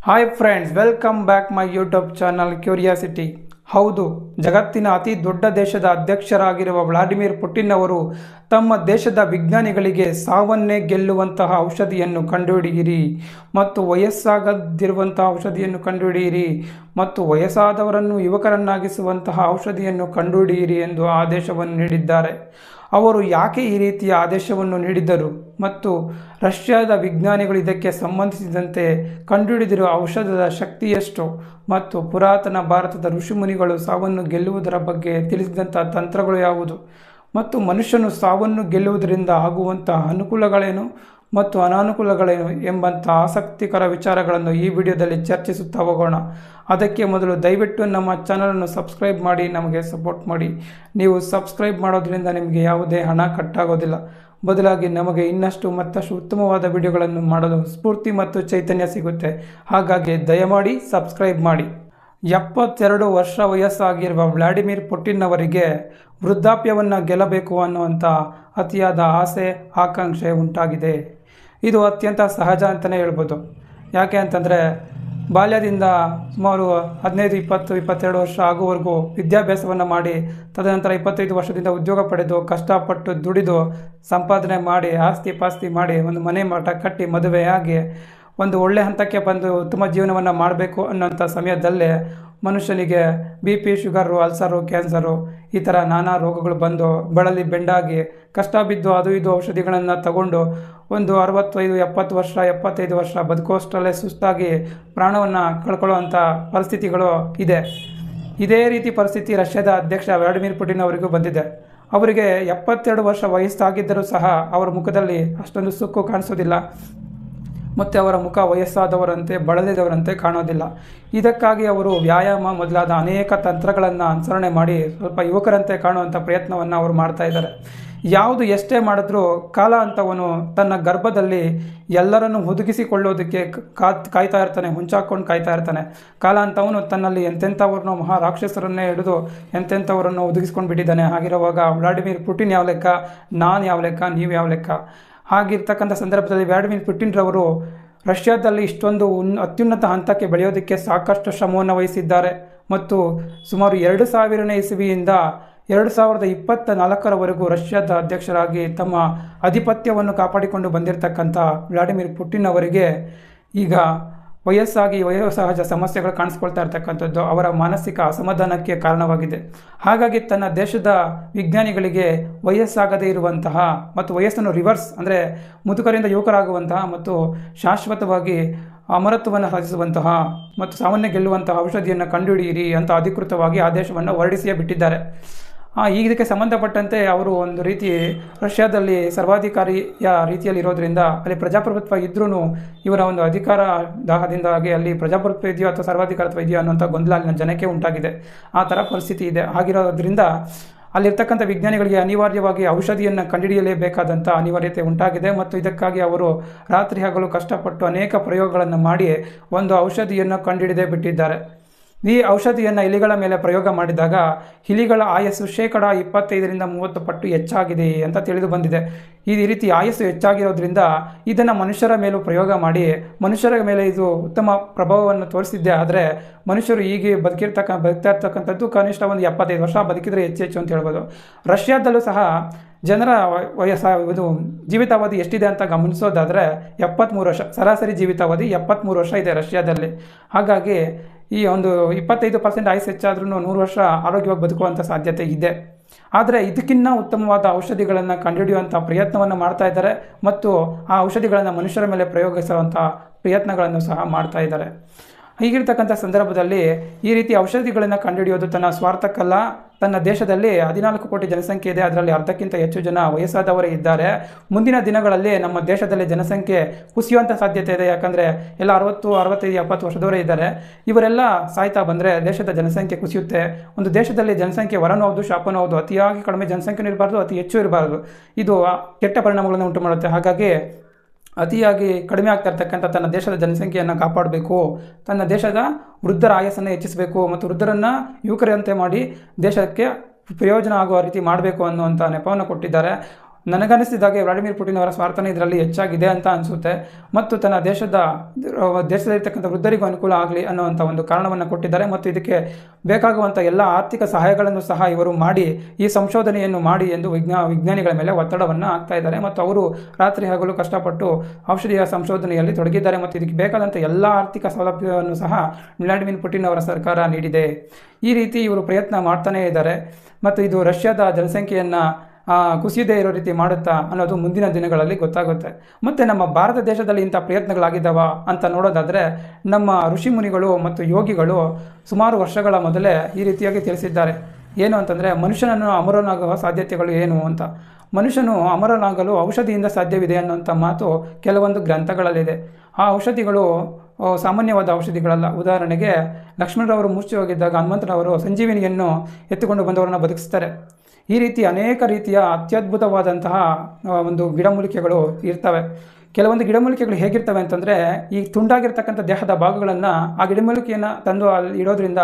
Hi friends, welcome back my YouTube channel curiosity. ಹೌದು, ಜಗತ್ತಿನ ಅತಿ ದೊಡ್ಡ ದೇಶದ ಅಧ್ಯಕ್ಷರಾಗಿರುವ ವ್ಲಾಡಿಮಿರ್ ಪುಟಿನ್ ಅವರು ತಮ್ಮ ದೇಶದ ವಿಜ್ಞಾನಿಗಳಿಗೆ ಸಾವನ್ನೇ ಗೆಲ್ಲುವಂತಹ ಔಷಧಿಯನ್ನು ಕಂಡುಹಿಡಿಯಿರಿ ಮತ್ತು ವಯಸ್ಸಾಗದಿರುವಂತಹ ಔಷಧಿಯನ್ನು ಕಂಡುಹಿಡಿಯಿರಿ ಮತ್ತು ವಯಸ್ಸಾದವರನ್ನು ಯುವಕರನ್ನಾಗಿಸುವಂತಹ ಔಷಧಿಯನ್ನು ಕಂಡುಹಿಡಿಯಿರಿ ಎಂದು ಆದೇಶವನ್ನು ನೀಡಿದ್ದಾರೆ. ಅವರು ಯಾಕೆ ಈ ರೀತಿಯ ಆದೇಶವನ್ನು ನೀಡಿದರು ಮತ್ತು ರಷ್ಯಾದ ವಿಜ್ಞಾನಿಗಳು ಇದಕ್ಕೆ ಸಂಬಂಧಿಸಿದಂತೆ ಕಂಡುಹಿಡಿದಿರುವ ಔಷಧದ ಶಕ್ತಿ ಎಷ್ಟು ಮತ್ತು ಪುರಾತನ ಭಾರತದ ಋಷಿಮುನಿಗಳು ಸಾವನ್ನು ಗೆಲ್ಲುವುದರ ಬಗ್ಗೆ ತಿಳಿಸಿದಂಥ ತಂತ್ರಗಳು ಯಾವುದು ಮತ್ತು ಮನುಷ್ಯನು ಸಾವನ್ನು ಗೆಲ್ಲುವುದರಿಂದ ಆಗುವಂತಹ ಅನುಕೂಲಗಳೇನು ಮತ್ತು ಅನಾನುಕೂಲಗಳೇನು ಎಂಬಂಥ ಆಸಕ್ತಿಕರ ವಿಚಾರಗಳನ್ನು ಈ ವಿಡಿಯೋದಲ್ಲಿ ಚರ್ಚಿಸುತ್ತಾ ಹೋಗೋಣ. ಅದಕ್ಕೆ ಮೊದಲು ದಯವಿಟ್ಟು ನಮ್ಮ ಚಾನಲನ್ನು ಸಬ್ಸ್ಕ್ರೈಬ್ ಮಾಡಿ ನಮಗೆ ಸಪೋರ್ಟ್ ಮಾಡಿ. ನೀವು ಸಬ್ಸ್ಕ್ರೈಬ್ ಮಾಡೋದ್ರಿಂದ ನಿಮಗೆ ಯಾವುದೇ ಹಣ ಕಟ್ಟಾಗೋದಿಲ್ಲ, ಬದಲಾಗಿ ನಮಗೆ ಇನ್ನಷ್ಟು ಮತ್ತಷ್ಟು ಉತ್ತಮವಾದ ವಿಡಿಯೋಗಳನ್ನು ಮಾಡಲು ಸ್ಫೂರ್ತಿ ಮತ್ತು ಚೈತನ್ಯ ಸಿಗುತ್ತೆ. ಹಾಗಾಗಿ ದಯಮಾಡಿ ಸಬ್ಸ್ಕ್ರೈಬ್ ಮಾಡಿ. 72 ವರ್ಷ ವಯಸ್ಸಾಗಿರುವ ವ್ಲಾಡಿಮಿರ್ ಪುಟಿನ್ ಅವರಿಗೆ ವೃದ್ಧಾಪ್ಯವನ್ನು ಗೆಲ್ಲಬೇಕು ಅನ್ನುವಂಥ ಅತಿಯಾದ ಆಸೆ ಆಕಾಂಕ್ಷೆ ಉಂಟಾಗಿದೆ. ಇದು ಅತ್ಯಂತ ಸಹಜ ಅಂತಲೇ ಹೇಳ್ಬೋದು. ಯಾಕೆ ಅಂತಂದರೆ ಬಾಲ್ಯದಿಂದ ಸುಮಾರು 15, 20, 22 ವರ್ಷ ಆಗುವವರೆಗೂ ವಿದ್ಯಾಭ್ಯಾಸವನ್ನು ಮಾಡಿ ತದನಂತರ 25 ವರ್ಷದಿಂದ ಉದ್ಯೋಗ ಪಡೆದು ಕಷ್ಟಪಟ್ಟು ದುಡಿದು ಸಂಪಾದನೆ ಮಾಡಿ ಆಸ್ತಿ ಪಾಸ್ತಿ ಮಾಡಿ ಒಂದು ಮನೆ ಮಠ ಕಟ್ಟಿ ಮದುವೆಯಾಗಿ ಒಂದು ಒಳ್ಳೆ ಹಂತಕ್ಕೆ ಬಂದು ಉತ್ತಮ ಜೀವನವನ್ನು ಮಾಡಬೇಕು ಅನ್ನೋಂಥ ಸಮಯದಲ್ಲೇ ಮನುಷ್ಯನಿಗೆ BP, ಶುಗರು, ಅಲ್ಸರು, ಕ್ಯಾನ್ಸರು ಈ ಥರ ನಾನಾ ರೋಗಗಳು ಬಂದು ಬಳಲಿ ಬೆಂಡಾಗಿ ಕಷ್ಟ ಬಿದ್ದು ಅದು ಇದು ಔಷಧಿಗಳನ್ನು ತಗೊಂಡು ಒಂದು 65, 70 ವರ್ಷ 75 ವರ್ಷ ಬದುಕೋಷ್ಟರಲ್ಲೇ ಸುಸ್ತಾಗಿ ಪ್ರಾಣವನ್ನು ಕಳ್ಕೊಳ್ಳುವಂಥ ಪರಿಸ್ಥಿತಿಗಳು ಇದೆ. ಇದೇ ರೀತಿ ಪರಿಸ್ಥಿತಿ ರಷ್ಯಾದ ಅಧ್ಯಕ್ಷ ವ್ಲಾಡಿಮಿರ್ ಪುಟಿನ್ ಅವರಿಗೂ ಬಂದಿದೆ. ಅವರಿಗೆ 72 ವರ್ಷ ವಯಸ್ಸಾಗಿದ್ದರೂ ಸಹ ಅವರ ಮುಖದಲ್ಲಿ ಅಷ್ಟೊಂದು ಸುಕ್ಕು ಕಾಣಿಸೋದಿಲ್ಲ ಮತ್ತು ಅವರ ಮುಖ ವಯಸ್ಸಾದವರಂತೆ ಬಳಲಿದವರಂತೆ ಕಾಣೋದಿಲ್ಲ. ಇದಕ್ಕಾಗಿ ಅವರು ವ್ಯಾಯಾಮ ಮೊದಲಾದ ಅನೇಕ ತಂತ್ರಗಳನ್ನು ಅನುಸರಣೆ ಮಾಡಿ ಸ್ವಲ್ಪ ಯುವಕರಂತೆ ಕಾಣುವಂಥ ಪ್ರಯತ್ನವನ್ನು ಅವರು ಮಾಡ್ತಾ ಇದ್ದಾರೆ. ಯಾವುದು ಎಷ್ಟೇ ಮಾಡಿದ್ರೂ ಕಾಲ ಅಂತವನು ತನ್ನ ಗರ್ಭದಲ್ಲಿ ಎಲ್ಲರನ್ನು ಹುದುಗಿಸಿಕೊಳ್ಳೋದಕ್ಕೆ ಕಾಯ್ತಾ ಇರ್ತಾನೆ, ಹುಂಚಾಕೊಂಡು ಕಾಯ್ತಾ ಇರ್ತಾನೆ. ಕಾಲ ಅಂತವನು ತನ್ನಲ್ಲಿ ಎಂತೆಂಥವ್ರನ್ನೋ ಮಹಾರಾಕ್ಷಸರನ್ನೇ ಹಿಡಿದು ಎಂತೆಂಥವರನ್ನು ಹುದುಗಿಸ್ಕೊಂಡು ಬಿಟ್ಟಿದ್ದಾನೆ. ಹಾಗಿರುವಾಗ ವ್ಲಾಡಿಮಿರ್ ಪುಟಿನ್ ಯಾವ ಲೆಕ್ಕ, ನಾನು ಯಾವ ಲೆಕ್ಕ, ನೀವು ಯಾವ ಲೆಕ್ಕ? ಹಾಗಿರ್ತಕ್ಕಂಥ ಸಂದರ್ಭದಲ್ಲಿ ವ್ಲಾಡಿಮಿರ್ ಪುಟಿನ್ರವರು ರಷ್ಯಾದಲ್ಲಿ ಇಷ್ಟೊಂದು ಅತ್ಯುನ್ನತ ಹಂತಕ್ಕೆ ಬೆಳೆಯೋದಕ್ಕೆ ಸಾಕಷ್ಟು ಶ್ರಮವನ್ನು ವಹಿಸಿದ್ದಾರೆ ಮತ್ತು ಸುಮಾರು 2000ನೇ ಇಸವಿಯಿಂದ 2024ರವರೆಗೂ ರಷ್ಯಾದ ಅಧ್ಯಕ್ಷರಾಗಿ ತಮ್ಮ ಆಧಿಪತ್ಯವನ್ನು ಕಾಪಾಡಿಕೊಂಡು ಬಂದಿರತಕ್ಕಂಥ ವ್ಲಾಡಿಮಿರ್ ಪುಟಿನ್ ಅವರಿಗೆ ಈಗ ವಯಸ್ಸಾಗಿ ವಯೋಸಹಜ ಸಮಸ್ಯೆಗಳು ಕಾಣಿಸ್ಕೊಳ್ತಾ ಇರ್ತಕ್ಕಂಥದ್ದು ಅವರ ಮಾನಸಿಕ ಅಸಮಾಧಾನಕ್ಕೆ ಕಾರಣವಾಗಿದೆ. ಹಾಗಾಗಿ ತನ್ನ ದೇಶದ ವಿಜ್ಞಾನಿಗಳಿಗೆ ವಯಸ್ಸಾಗದೇ ಇರುವಂತಹ ಮತ್ತು ವಯಸ್ಸನ್ನು ರಿವರ್ಸ್ ಅಂದರೆ ಮುದುಕರಿಂದ ಯುವಕರಾಗುವಂತಹ ಮತ್ತು ಶಾಶ್ವತವಾಗಿ ಅಮರತ್ವವನ್ನು ಸಾಧಿಸುವಂತಹ ಮತ್ತು ಸಾವನ್ನೇ ಗೆಲ್ಲುವಂತಹ ಔಷಧಿಯನ್ನು ಕಂಡುಹಿಡಿಯಿರಿ ಅಂತ ಅಧಿಕೃತವಾಗಿ ಆದೇಶವನ್ನು ಹೊರಡಿಸಿಯೇ ಬಿಟ್ಟಿದ್ದಾರೆ. ಇದಕ್ಕೆ ಸಂಬಂಧಪಟ್ಟಂತೆ ಅವರು ಒಂದು ರೀತಿ ರಷ್ಯಾದಲ್ಲಿ ಸರ್ವಾಧಿಕಾರಿಯ ರೀತಿಯಲ್ಲಿ ಇರೋದರಿಂದ ಅಲ್ಲಿ ಪ್ರಜಾಪ್ರಭುತ್ವ ಇದ್ರೂ ಇವರ ಒಂದು ಅಧಿಕಾರ ದಾಹದಿಂದಾಗಿ ಅಲ್ಲಿ ಪ್ರಜಾಪ್ರಭುತ್ವ ಇದೆಯೋ ಅಥವಾ ಸರ್ವಾಧಿಕಾರತ್ವ ಇದೆಯೋ ಅನ್ನೋಂಥ ಗೊಂದಲ ಅಲ್ಲಿನ ಜನಕ್ಕೆ ಉಂಟಾಗಿದೆ. ಆ ಥರ ಪರಿಸ್ಥಿತಿ ಇದೆ. ಹಾಗಿರೋದ್ರಿಂದ ಅಲ್ಲಿರ್ತಕ್ಕಂಥ ವಿಜ್ಞಾನಿಗಳಿಗೆ ಅನಿವಾರ್ಯವಾಗಿ ಔಷಧಿಯನ್ನು ಕಂಡುಹಿಡಿಯಲೇಬೇಕಾದಂಥ ಅನಿವಾರ್ಯತೆ ಉಂಟಾಗಿದೆ ಮತ್ತು ಇದಕ್ಕಾಗಿ ಅವರು ರಾತ್ರಿ ಹಗಲು ಕಷ್ಟಪಟ್ಟು ಅನೇಕ ಪ್ರಯೋಗಗಳನ್ನು ಮಾಡಿ ಒಂದು ಔಷಧಿಯನ್ನು ಕಂಡುಹಿಡಿದೇ ಬಿಟ್ಟಿದ್ದಾರೆ. ಈ ಔಷಧಿಯನ್ನು ಇಲಿಗಳ ಮೇಲೆ ಪ್ರಯೋಗ ಮಾಡಿದಾಗ ಇಲಿಗಳ ಆಯಸ್ಸು 25-30 ಪಟ್ಟು ಹೆಚ್ಚಾಗಿದೆ ಅಂತ ತಿಳಿದು ಬಂದಿದೆ. ಈ ರೀತಿ ಆಯಸ್ಸು ಹೆಚ್ಚಾಗಿರೋದ್ರಿಂದ ಇದನ್ನು ಮನುಷ್ಯರ ಮೇಲೂ ಪ್ರಯೋಗ ಮಾಡಿ ಮನುಷ್ಯರ ಮೇಲೆ ಇದು ಉತ್ತಮ ಪ್ರಭಾವವನ್ನು ತೋರಿಸಿದ್ದೆ. ಆದರೆ ಮನುಷ್ಯರು ಹೀಗೆ ಬದುಕ್ತಾ ಇರ್ತಕ್ಕಂಥದ್ದು ಕನಿಷ್ಠ ಒಂದು 75 ವರ್ಷ ಬದುಕಿದ್ರೆ ಹೆಚ್ಚು ಅಂತ ಹೇಳ್ಬೋದು. ರಷ್ಯಾದಲ್ಲೂ ಸಹ ಜನರ ಇದು ಜೀವಿತಾವಧಿ ಎಷ್ಟಿದೆ ಅಂತ ಗಮನಿಸೋದಾದರೆ 73 ವರ್ಷ, ಸರಾಸರಿ ಜೀವಿತಾವಧಿ 73 ವರ್ಷ ಇದೆ ರಷ್ಯಾದಲ್ಲಿ. ಹಾಗಾಗಿ ಈ ಒಂದು 25% ಆಯುಸ್ ಹೆಚ್ಚಾದ್ರೂ 100 ವರ್ಷ ಆರೋಗ್ಯವಾಗಿ ಬದುಕುವಂಥ ಸಾಧ್ಯತೆ ಇದೆ. ಆದರೆ ಇದಕ್ಕಿಂತ ಉತ್ತಮವಾದ ಔಷಧಿಗಳನ್ನು ಕಂಡುಹಿಡಿಯುವಂಥ ಪ್ರಯತ್ನವನ್ನು ಮಾಡ್ತಾ ಇದ್ದಾರೆ ಮತ್ತು ಆ ಔಷಧಿಗಳನ್ನು ಮನುಷ್ಯರ ಮೇಲೆ ಪ್ರಯೋಗಿಸುವಂಥ ಪ್ರಯತ್ನಗಳನ್ನು ಸಹ ಮಾಡ್ತಾ ಇದ್ದಾರೆ. ಹೀಗಿರ್ತಕ್ಕಂಥ ಸಂದರ್ಭದಲ್ಲಿ ಈ ರೀತಿ ಔಷಧಿಗಳನ್ನು ಕಂಡುಹಿಡಿಯೋದು ತನ್ನ ಸ್ವಾರ್ಥಕ್ಕಲ್ಲ. ತನ್ನ ದೇಶದಲ್ಲಿ 14 ಕೋಟಿ ಜನಸಂಖ್ಯೆ ಇದೆ, ಅದರಲ್ಲಿ ಅರ್ಧಕ್ಕಿಂತ ಹೆಚ್ಚು ಜನ ವಯಸ್ಸಾದವರೇ ಇದ್ದಾರೆ. ಮುಂದಿನ ದಿನಗಳಲ್ಲಿ ನಮ್ಮ ದೇಶದಲ್ಲಿ ಜನಸಂಖ್ಯೆ ಕುಸಿಯುವಂಥ ಸಾಧ್ಯತೆ ಇದೆ. ಯಾಕಂದರೆ ಎಲ್ಲ 60, 65, 70 ವರ್ಷದವರೇ ಇದ್ದಾರೆ. ಇವರೆಲ್ಲ ಸಾಯ್ತಾ ಬಂದರೆ ದೇಶದ ಜನಸಂಖ್ಯೆ ಕುಸಿಯುತ್ತೆ. ಒಂದು ದೇಶದಲ್ಲಿ ಜನಸಂಖ್ಯೆ ವರನೂ ಹೌದು ಶಾಪನೂ ಹೌದು. ಅತಿಯಾಗಿ ಕಡಿಮೆ ಜನಸಂಖ್ಯೆನೂ ಇರಬಾರ್ದು, ಅತಿ ಹೆಚ್ಚು ಇರಬಾರ್ದು. ಇದು ಕೆಟ್ಟ ಪರಿಣಾಮಗಳನ್ನು ಉಂಟು ಮಾಡುತ್ತೆ. ಹಾಗಾಗಿ ಅತಿಯಾಗಿ ಕಡಿಮೆ ಆಗ್ತಾ ಇರ್ತಕ್ಕಂಥ ತನ್ನ ದೇಶದ ಜನಸಂಖ್ಯೆಯನ್ನು ಕಾಪಾಡಬೇಕು, ತನ್ನ ದೇಶದ ವೃದ್ಧರ ಆಯಸ್ಸನ್ನು ಹೆಚ್ಚಿಸಬೇಕು ಮತ್ತು ವೃದ್ಧರನ್ನು ಯುವಕರಂತೆ ಮಾಡಿ ದೇಶಕ್ಕೆ ಪ್ರಯೋಜನ ಆಗುವ ರೀತಿ ಮಾಡಬೇಕು ಅನ್ನುವಂಥ ನೆಪವನ್ನು ಕೊಟ್ಟಿದ್ದಾರೆ. ನನಗನಿಸಿದಾಗೆ ವ್ಲಾಡಿಮಿರ್ ಪುಟಿನ್ ಅವರ ಸ್ವಾರ್ಥನೇ ಇದರಲ್ಲಿ ಹೆಚ್ಚಾಗಿದೆ ಅಂತ ಅನಿಸುತ್ತೆ. ಮತ್ತು ತನ್ನ ದೇಶದಲ್ಲಿರ್ತಕ್ಕಂಥ ವೃದ್ಧರಿಗೂ ಅನುಕೂಲ ಆಗಲಿ ಅನ್ನುವಂಥ ಒಂದು ಕಾರಣವನ್ನು ಕೊಟ್ಟಿದ್ದಾರೆ. ಮತ್ತು ಇದಕ್ಕೆ ಬೇಕಾಗುವಂಥ ಎಲ್ಲ ಆರ್ಥಿಕ ಸಹಾಯಗಳನ್ನು ಸಹ ಇವರು ಮಾಡಿ ಈ ಸಂಶೋಧನೆಯನ್ನು ಮಾಡಿ ಎಂದು ವಿಜ್ಞಾನಿಗಳ ಮೇಲೆ ಒತ್ತಡವನ್ನು ಹಾಕ್ತಾ ಇದ್ದಾರೆ. ಮತ್ತು ಅವರು ರಾತ್ರಿ ಹಗಲು ಕಷ್ಟಪಟ್ಟು ಔಷಧಿಯ ಸಂಶೋಧನೆಯಲ್ಲಿ ತೊಡಗಿದ್ದಾರೆ. ಮತ್ತು ಇದಕ್ಕೆ ಬೇಕಾದಂಥ ಎಲ್ಲ ಆರ್ಥಿಕ ಸೌಲಭ್ಯವನ್ನು ಸಹ ವ್ಲಾಡಿಮಿರ್ ಪುಟಿನ್ ಅವರ ಸರ್ಕಾರ ನೀಡಿದೆ. ಈ ರೀತಿ ಇವರು ಪ್ರಯತ್ನ ಮಾಡ್ತಾನೇ ಇದ್ದಾರೆ. ಮತ್ತು ಇದು ರಷ್ಯಾದ ಜನಸಂಖ್ಯೆಯನ್ನು ಕುಸಿಯದೇ ಇರೋ ರೀತಿ ಮಾಡುತ್ತಾ ಅನ್ನೋದು ಮುಂದಿನ ದಿನಗಳಲ್ಲಿ ಗೊತ್ತಾಗುತ್ತೆ. ಮತ್ತು ನಮ್ಮ ಭಾರತ ದೇಶದಲ್ಲಿ ಇಂಥ ಪ್ರಯತ್ನಗಳಾಗಿದ್ದಾವ ಅಂತ ನೋಡೋದಾದರೆ ನಮ್ಮ ಋಷಿ ಮುನಿಗಳು ಮತ್ತು ಯೋಗಿಗಳು ಸುಮಾರು ವರ್ಷಗಳ ಮೊದಲೇ ಈ ರೀತಿಯಾಗಿ ತಿಳಿಸಿದ್ದಾರೆ. ಏನು ಅಂತಂದರೆ ಮನುಷ್ಯನನ್ನು ಅಮರನಾಗುವ ಸಾಧ್ಯತೆಗಳು ಏನು ಅಂತ. ಮನುಷ್ಯನು ಅಮರನಾಗಲು ಔಷಧಿಯಿಂದ ಸಾಧ್ಯವಿದೆ ಅನ್ನೋಂಥ ಮಾತು ಕೆಲವೊಂದು ಗ್ರಂಥಗಳಲ್ಲಿದೆ. ಆ ಔಷಧಿಗಳು ಸಾಮಾನ್ಯವಾದ ಔಷಧಿಗಳಲ್ಲ. ಉದಾಹರಣೆಗೆ ಲಕ್ಷ್ಮಣರವರು ಮೂರ್ಛೆ ಹೋಗಿದ್ದಾಗ ಹನುಮಂತರವರು ಸಂಜೀವಿನಿಯನ್ನು ಎತ್ತುಕೊಂಡು ಬಂದವರನ್ನು ಬದುಕಿಸ್ತಾರೆ. ಈ ರೀತಿ ಅನೇಕ ರೀತಿಯ ಅತ್ಯದ್ಭುತವಾದಂತಹ ಒಂದು ಗಿಡಮೂಲಿಕೆಗಳು ಇರ್ತವೆ. ಕೆಲವೊಂದು ಗಿಡಮೂಲಿಕೆಗಳು ಹೇಗಿರ್ತವೆ ಅಂತಂದರೆ ಈ ತುಂಡಾಗಿರ್ತಕ್ಕಂಥ ದೇಹದ ಭಾಗಗಳನ್ನು ಆ ಗಿಡಮೂಲಿಕೆಯನ್ನು ತಂದು ಅಲ್ಲಿ ಇಡೋದ್ರಿಂದ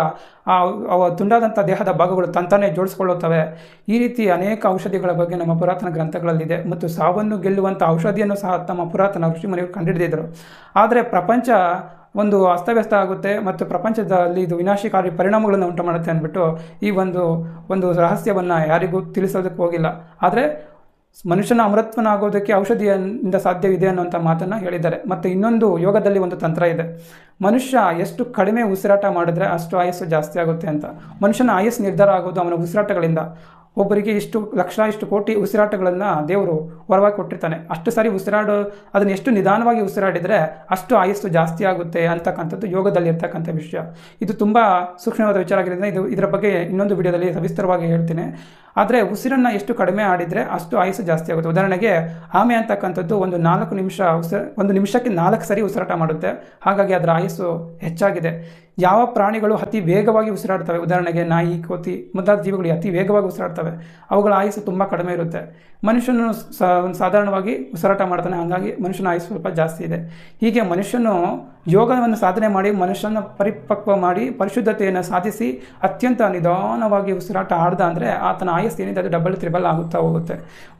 ತುಂಡಾದಂಥ ದೇಹದ ಭಾಗಗಳು ತಂತಾನೇ ಜೋಡಿಸ್ಕೊಳ್ಳುತ್ತವೆ. ಈ ರೀತಿ ಅನೇಕ ಔಷಧಿಗಳ ಬಗ್ಗೆ ನಮ್ಮ ಪುರಾತನ ಗ್ರಂಥಗಳಲ್ಲಿದೆ. ಮತ್ತು ಸಾವನ್ನು ಗೆಲ್ಲುವಂಥ ಔಷಧಿಯನ್ನು ಸಹ ತಮ್ಮ ಪುರಾತನ ಋಷಿಮುನಿಗಳು ಕಂಡುಹಿಡಿದಿದ್ದರು. ಆದರೆ ಪ್ರಪಂಚ ಒಂದು ಅಸ್ತವ್ಯಸ್ತ ಆಗುತ್ತೆ ಮತ್ತು ಪ್ರಪಂಚದಲ್ಲಿ ಇದು ವಿನಾಶಕಾರಿ ಪರಿಣಾಮಗಳನ್ನು ಉಂಟು ಮಾಡುತ್ತೆ ಅಂದ್ಬಿಟ್ಟು ಈ ಒಂದು ರಹಸ್ಯವನ್ನು ಯಾರಿಗೂ ತಿಳಿಸೋದಕ್ಕೆ ಹೋಗಿಲ್ಲ. ಆದರೆ ಮನುಷ್ಯನ ಅಮರತ್ವನಾಗೋದಕ್ಕೆ ಔಷಧಿಯಿಂದ ಸಾಧ್ಯವಿದೆ ಅನ್ನೋಂಥ ಮಾತನ್ನು ಹೇಳಿದ್ದಾರೆ. ಮತ್ತು ಇನ್ನೊಂದು ಯೋಗದಲ್ಲಿ ಒಂದು ತಂತ್ರ ಇದೆ. ಮನುಷ್ಯ ಎಷ್ಟು ಕಡಿಮೆ ಉಸಿರಾಟ ಮಾಡಿದ್ರೆ ಅಷ್ಟು ಆಯಸ್ಸು ಜಾಸ್ತಿ ಆಗುತ್ತೆ ಅಂತ. ಮನುಷ್ಯನ ಆಯಸ್ಸು ನಿರ್ಧಾರ ಆಗೋದು ಅವನ ಉಸಿರಾಟಗಳಿಂದ. ಒಬ್ಬರಿಗೆ ಇಷ್ಟು ಲಕ್ಷ ಇಷ್ಟು ಕೋಟಿ ಉಸಿರಾಟಗಳನ್ನು ದೇವರು ವರವಾಗಿ ಕೊಟ್ಟಿರ್ತಾನೆ. ಅಷ್ಟು ಸಾರಿ ಅದನ್ನು ಎಷ್ಟು ನಿಧಾನವಾಗಿ ಉಸಿರಾಡಿದರೆ ಅಷ್ಟು ಆಯಸ್ಸು ಜಾಸ್ತಿ ಆಗುತ್ತೆ ಅಂತಕ್ಕಂಥದ್ದು ಯೋಗದಲ್ಲಿ ಇರ್ತಕ್ಕಂಥ ವಿಷಯ. ಇದು ತುಂಬ ಸೂಕ್ಷ್ಮವಾದ ವಿಚಾರ ಆಗಿರೋದ್ರಿಂದ ಇದರ ಬಗ್ಗೆ ಇನ್ನೊಂದು ವಿಡಿಯೋದಲ್ಲಿ ಸವಿಸ್ತರವಾಗಿ ಹೇಳ್ತೀನಿ. ಆದರೆ ಉಸಿರನ್ನು ಎಷ್ಟು ಕಡಿಮೆ ಆಡಿದರೆ ಅಷ್ಟು ಆಯಸ್ಸು ಜಾಸ್ತಿ ಆಗುತ್ತೆ. ಉದಾಹರಣೆಗೆ ಆಮೆ ಅಂತಕ್ಕಂಥದ್ದು ಒಂದು ನಿಮಿಷಕ್ಕೆ 4 ಸರಿ ಉಸಿರಾಟ ಮಾಡುತ್ತೆ. ಹಾಗಾಗಿ ಅದರ ಆಯಸ್ಸು ಹೆಚ್ಚಾಗಿದೆ. ಯಾವ ಪ್ರಾಣಿಗಳು ಅತಿ ವೇಗವಾಗಿ ಉಸಿರಾಡ್ತವೆ, ಉದಾಹರಣೆಗೆ ನಾಯಿ, ಕೋತಿ ಮುಂತಾದ ಜೀವಿಗಳು ಅತಿ ವೇಗವಾಗಿ ಉಸಿರಾಡ್ತವೆ, ಅವುಗಳ ಆಯಸ್ಸು ತುಂಬ ಕಡಿಮೆ ಇರುತ್ತೆ. ಮನುಷ್ಯನು ಸಾಧಾರಣವಾಗಿ ಉಸಿರಾಟ ಮಾಡ್ತಾನೆ, ಹಾಗಾಗಿ ಮನುಷ್ಯನ ಆಯಸ್ಸು ಸ್ವಲ್ಪ ಜಾಸ್ತಿ ಇದೆ. ಹೀಗೆ ಮನುಷ್ಯನು ಯೋಗವನ್ನು ಸಾಧನೆ ಮಾಡಿ ಮನುಷ್ಯನ ಪರಿಪಕ್ವ ಮಾಡಿ ಪರಿಶುದ್ಧತೆಯನ್ನು ಸಾಧಿಸಿ ಅತ್ಯಂತ ನಿಧಾನವಾಗಿ ಉಸಿರಾಟ ಆಡ್ದ ಅಂದರೆ ಆತನ ಆಯಸ್ಸು ಏನಿದೆ ಅದು ಡಬಲ್ ತ್ರಿಬಲ್ ಆಗುತ್ತಾ ಹೋಗುತ್ತೆ.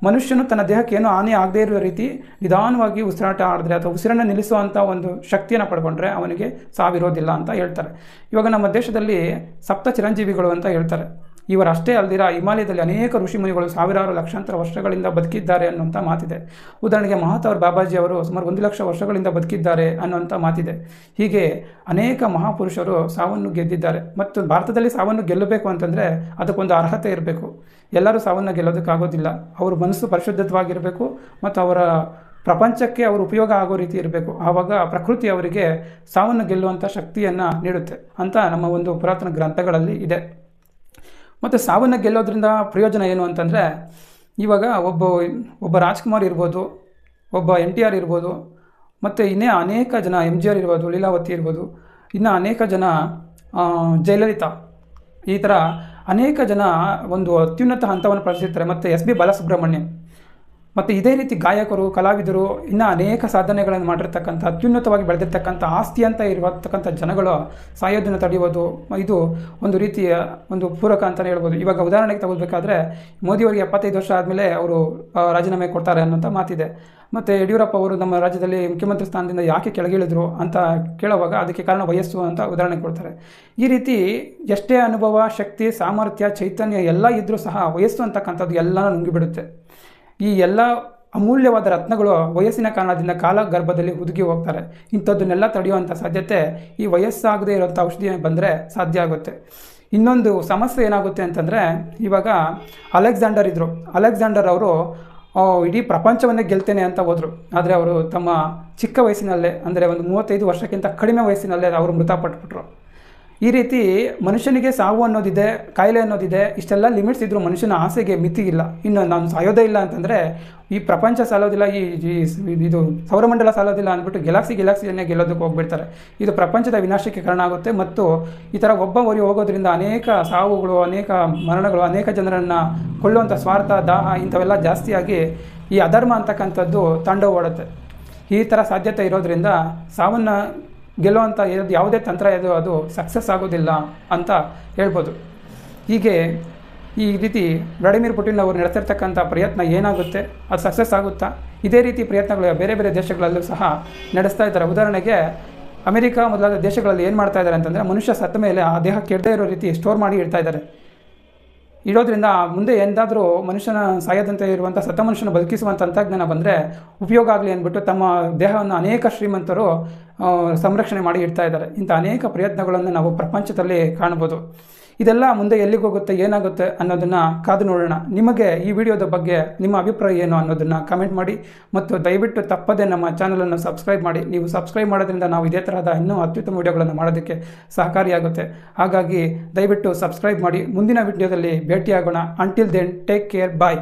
ಮನುಷ್ಯನು ತನ್ನ ದೇಹಕ್ಕೆ ಏನೂ ಹಾನಿ ಆಗದೇ ಇರುವ ರೀತಿ ನಿಧಾನವಾಗಿ ಉಸಿರಾಟ ಆಡಿದ್ರೆ ಅಥವಾ ಉಸಿರನ್ನು ನಿಲ್ಲಿಸುವಂಥ ಒಂದು ಶಕ್ತಿಯನ್ನು ಪಡ್ಕೊಂಡ್ರೆ ಅವನಿಗೆ ಸಾವಿರೋದಿಲ್ಲ ಅಂತ ಹೇಳ್ತಾರೆ. ಇವಾಗ ನಮ್ಮ ದೇಶದಲ್ಲಿ ಸಪ್ತ ಚಿರಂಜೀವಿಗಳು ಅಂತ ಹೇಳ್ತಾರೆ. ಇವರಷ್ಟೇ ಅಲ್ದಿರ ಹಿಮಾಲಯದಲ್ಲಿ ಅನೇಕ ಋಷಿಮುನಿಗಳು ಸಾವಿರಾರು ಲಕ್ಷಾಂತರ ವರ್ಷಗಳಿಂದ ಬದುಕಿದ್ದಾರೆ ಅನ್ನುವಂಥ ಮಾತಿದೆ. ಉದಾಹರಣೆಗೆ ಮಹಾತವರ್ ಬಾಬಾಜಿ ಅವರು ಸುಮಾರು 1 ಲಕ್ಷ ವರ್ಷಗಳಿಂದ ಬದುಕಿದ್ದಾರೆ ಅನ್ನುವಂಥ ಮಾತಿದೆ. ಹೀಗೆ ಅನೇಕ ಮಹಾಪುರುಷರು ಸಾವನ್ನು ಗೆದ್ದಿದ್ದಾರೆ. ಮತ್ತು ಭಾರತದಲ್ಲಿ ಸಾವನ್ನು ಗೆಲ್ಲಬೇಕು ಅಂತಂದರೆ ಅದಕ್ಕೊಂದು ಅರ್ಹತೆ ಇರಬೇಕು. ಎಲ್ಲರೂ ಸಾವನ್ನು ಗೆಲ್ಲೋದಕ್ಕಾಗೋದಿಲ್ಲ. ಅವ್ರ ಮನಸ್ಸು ಪರಿಶುದ್ಧವಾಗಿರಬೇಕು ಮತ್ತು ಅವರ ಪ್ರಪಂಚಕ್ಕೆ ಅವರು ಉಪಯೋಗ ಆಗೋ ರೀತಿ ಇರಬೇಕು. ಆವಾಗ ಪ್ರಕೃತಿ ಅವರಿಗೆ ಸಾವನ್ನು ಗೆಲ್ಲುವಂಥ ಶಕ್ತಿಯನ್ನು ನೀಡುತ್ತೆ ಅಂತ ನಮ್ಮ ಒಂದು ಪುರಾತನ ಗ್ರಂಥಗಳಲ್ಲಿ ಇದೆ. ಮತ್ತು ಸಾವನ್ನು ಗೆಲ್ಲೋದ್ರಿಂದ ಪ್ರಯೋಜನ ಏನು ಅಂತಂದರೆ ಇವಾಗ ಒಬ್ಬ ರಾಜ್ಕುಮಾರ್ ಇರ್ಬೋದು, ಒಬ್ಬ NTR ಇರ್ಬೋದು, ಮತ್ತು ಇನ್ನೇ ಅನೇಕ ಜನ MGR ಇರ್ಬೋದು, ಲೀಲಾವತಿ ಇರ್ಬೋದು, ಇನ್ನು ಅನೇಕ ಜನ ಜಯಲಲಿತಾ, ಈ ಥರ ಅನೇಕ ಜನ ಒಂದು ಅತ್ಯುನ್ನತ ಹಂತವನ್ನು ಪ್ರದರ್ಶಿಸ್ತಾರೆ. ಮತ್ತು SB ಬಾಲಸುಬ್ರಹ್ಮಣ್ಯಂ ಮತ್ತು ಇದೇ ರೀತಿ ಗಾಯಕರು, ಕಲಾವಿದರು, ಇನ್ನು ಅನೇಕ ಸಾಧನೆಗಳನ್ನು ಮಾಡಿರ್ತಕ್ಕಂಥ ಅತ್ಯುನ್ನತವಾಗಿ ಬೆಳೆದಿರ್ತಕ್ಕಂಥ ಆಸ್ತಿ ಅಂತ ಇರತಕ್ಕಂಥ ಜನಗಳು ಸಾಯೋದನ್ನು ತಡೆಯುವುದು ಇದು ಒಂದು ರೀತಿಯ ಒಂದು ಪೂರಕ ಅಂತಲೇ ಹೇಳ್ಬೋದು. ಇವಾಗ ಉದಾಹರಣೆಗೆ ತಗೋಬೇಕಾದ್ರೆ ಮೋದಿಯವರಿಗೆ 75 ವರ್ಷ ಆದಮೇಲೆ ಅವರು ರಾಜೀನಾಮೆ ಕೊಡ್ತಾರೆ ಅನ್ನೋಂಥ ಮಾತಿದೆ. ಮತ್ತು ಯಡಿಯೂರಪ್ಪ ಅವರು ನಮ್ಮ ರಾಜ್ಯದಲ್ಲಿ ಮುಖ್ಯಮಂತ್ರಿ ಸ್ಥಾನದಿಂದ ಯಾಕೆ ಕೆಳಗಿಳಿದ್ರು ಅಂತ ಕೇಳುವಾಗ ಅದಕ್ಕೆ ಕಾರಣ ವಯಸ್ಸು ಅಂತ ಉದಾಹರಣೆ ಕೊಡ್ತಾರೆ. ಈ ರೀತಿ ಎಷ್ಟೇ ಅನುಭವ, ಶಕ್ತಿ, ಸಾಮರ್ಥ್ಯ, ಚೈತನ್ಯ ಎಲ್ಲ ಇದ್ದರೂ ಸಹ ವಯಸ್ಸು ಅಂತಕ್ಕಂಥದ್ದು ಎಲ್ಲನೂ ನುಂಗಿಬಿಡುತ್ತೆ. ಈ ಎಲ್ಲ ಅಮೂಲ್ಯವಾದ ರತ್ನಗಳು ವಯಸ್ಸಿನ ಕಾರಣದಿಂದ ಕಾಲಗರ್ಭದಲ್ಲಿ ಹುದುಗಿ ಹೋಗ್ತಾರೆ. ಇಂಥದ್ದನ್ನೆಲ್ಲ ತಡೆಯುವಂಥ ಸಾಧ್ಯತೆ ಈ ವಯಸ್ಸಾಗದೇ ಇರೋಂಥ ಔಷಧಿ ಬಂದರೆ ಸಾಧ್ಯ ಆಗುತ್ತೆ. ಇನ್ನೊಂದು ಸಮಸ್ಯೆ ಏನಾಗುತ್ತೆ ಅಂತಂದರೆ ಇವಾಗ ಅಲೆಕ್ಸಾಂಡರ್ ಅವರು ಇಡೀ ಪ್ರಪಂಚವನ್ನೇ ಗೆಲ್ತೇನೆ ಅಂತ ಹೋದರು. ಆದರೆ ಅವರು ತಮ್ಮ ಚಿಕ್ಕ ವಯಸ್ಸಿನಲ್ಲೇ ಅಂದರೆ ಒಂದು 35 ವರ್ಷಕ್ಕಿಂತ ಕಡಿಮೆ ವಯಸ್ಸಿನಲ್ಲೇ ಅವರು ಮೃತಪಟ್ಟುಬಿಟ್ರು. ಈ ರೀತಿ ಮನುಷ್ಯನಿಗೆ ಸಾವು ಅನ್ನೋದಿದೆ, ಕಾಯಿಲೆ ಅನ್ನೋದಿದೆ, ಇಷ್ಟೆಲ್ಲ ಲಿಮಿಟ್ಸ್ ಇದ್ದರೂ ಮನುಷ್ಯನ ಆಸೆಗೆ ಮಿತಿ ಇಲ್ಲ. ಇನ್ನು ನಾನು ಸಾಯೋದೇ ಇಲ್ಲ ಅಂತಂದರೆ ಈ ಪ್ರಪಂಚ ಸಾಲೋದಿಲ್ಲ, ಇದು ಸೌರಮಂಡಲ ಸಾಲೋದಿಲ್ಲ ಅಂದ್ಬಿಟ್ಟು ಗೆಲಾಕ್ಸಿಯನ್ನೇ ಗೆಲ್ಲೋದಕ್ಕೆ ಹೋಗ್ಬಿಡ್ತಾರೆ. ಇದು ಪ್ರಪಂಚದ ವಿನಾಶಕ್ಕೆ ಕಾರಣ ಆಗುತ್ತೆ. ಮತ್ತು ಈ ಥರ ಒಬ್ಬ ಹೋಗೋದ್ರಿಂದ ಅನೇಕ ಸಾವುಗಳು, ಅನೇಕ ಮರಣಗಳು, ಅನೇಕ ಜನರನ್ನು ಕೊಳ್ಳುವಂಥ ಸ್ವಾರ್ಥ, ದಾಹ ಇಂಥವೆಲ್ಲ ಜಾಸ್ತಿಯಾಗಿ ಈ ಅಧರ್ಮ ಅಂತಕ್ಕಂಥದ್ದು ತಾಂಡವವಾಡುತ್ತೆ. ಈ ಥರ ಸಾಧ್ಯತೆ ಇರೋದರಿಂದ ಸಾವನ್ನು ಗೆಲ್ಲುವಂಥ ಯಾವುದೇ ತಂತ್ರ ಅದು ಸಕ್ಸಸ್ ಆಗೋದಿಲ್ಲ ಅಂತ ಹೇಳ್ಬೋದು. ಹೀಗೆ ಈ ರೀತಿ ವ್ಲಾಡಿಮಿರ್ ಪುಟಿನ್ ಅವರು ನಡೆಸಿರ್ತಕ್ಕಂಥ ಪ್ರಯತ್ನ ಏನಾಗುತ್ತೆ, ಅದು ಸಕ್ಸಸ್ ಆಗುತ್ತಾ? ಇದೇ ರೀತಿ ಪ್ರಯತ್ನಗಳು ಬೇರೆ ಬೇರೆ ದೇಶಗಳಲ್ಲೂ ಸಹ ನಡೆಸ್ತಾ ಇದ್ದಾರೆ. ಉದಾಹರಣೆಗೆ ಅಮೆರಿಕ ಮೊದಲಾದ ದೇಶಗಳಲ್ಲಿ ಏನು ಮಾಡ್ತಾ ಇದ್ದಾರೆ ಅಂತಂದರೆ, ಮನುಷ್ಯ ಸತ್ತ ಮೇಲೆ ಆ ದೇಹ ಕೆಡದೇ ಇರೋ ರೀತಿ ಸ್ಟೋರ್ ಮಾಡಿ ಇಡ್ತಾ ಇದ್ದಾರೆ. ಇಡೋದ್ರಿಂದ ಮುಂದೆ ಎಂದಾದರೂ ಮನುಷ್ಯನ ಸಾಯದಂತೆ ಇರುವಂಥ ಸತ್ತ ಮನುಷ್ಯನ ಬದುಕಿಸುವಂಥ ತಂತ್ರಜ್ಞಾನ ಬಂದರೆ ಉಪಯೋಗ ಆಗಲಿ ಅಂದ್ಬಿಟ್ಟು ತಮ್ಮ ದೇಹವನ್ನು ಅನೇಕ ಶ್ರೀಮಂತರು ಸಂರಕ್ಷಣೆ ಮಾಡಿ ಇಡ್ತಾ ಇದ್ದಾರೆ. ಇಂಥ ಅನೇಕ ಪ್ರಯತ್ನಗಳನ್ನು ನಾವು ಪ್ರಪಂಚದಲ್ಲಿ ಕಾಣ್ಬೋದು. ಇದೆಲ್ಲ ಮುಂದೆ ಎಲ್ಲಿಗೆ ಹೋಗುತ್ತೆ, ಏನಾಗುತ್ತೆ ಅನ್ನೋದನ್ನು ಕಾದು ನೋಡೋಣ. ನಿಮಗೆ ಈ ವಿಡಿಯೋದ ಬಗ್ಗೆ ನಿಮ್ಮ ಅಭಿಪ್ರಾಯ ಏನು ಅನ್ನೋದನ್ನು ಕಮೆಂಟ್ ಮಾಡಿ, ಮತ್ತು ದಯವಿಟ್ಟು ತಪ್ಪದೆ ನಮ್ಮ ಚಾನಲನ್ನು ಸಬ್ಸ್ಕ್ರೈಬ್ ಮಾಡಿ. ನೀವು ಸಬ್ಸ್ಕ್ರೈಬ್ ಮಾಡೋದ್ರಿಂದ ನಾವು ಇದೇ ತರಹದ ಇನ್ನೂ ಅತ್ಯುತ್ತಮ ವಿಡಿಯೋಗಳನ್ನು ಮಾಡೋದಕ್ಕೆ ಸಹಕಾರಿಯಾಗುತ್ತೆ. ಹಾಗಾಗಿ ದಯವಿಟ್ಟು ಸಬ್ಸ್ಕ್ರೈಬ್ ಮಾಡಿ. ಮುಂದಿನ ವಿಡಿಯೋದಲ್ಲಿ ಭೇಟಿಯಾಗೋಣ. ಅಂಟಿಲ್ ದೆನ್, ಟೇಕ್ ಕೇರ್, ಬಾಯ್.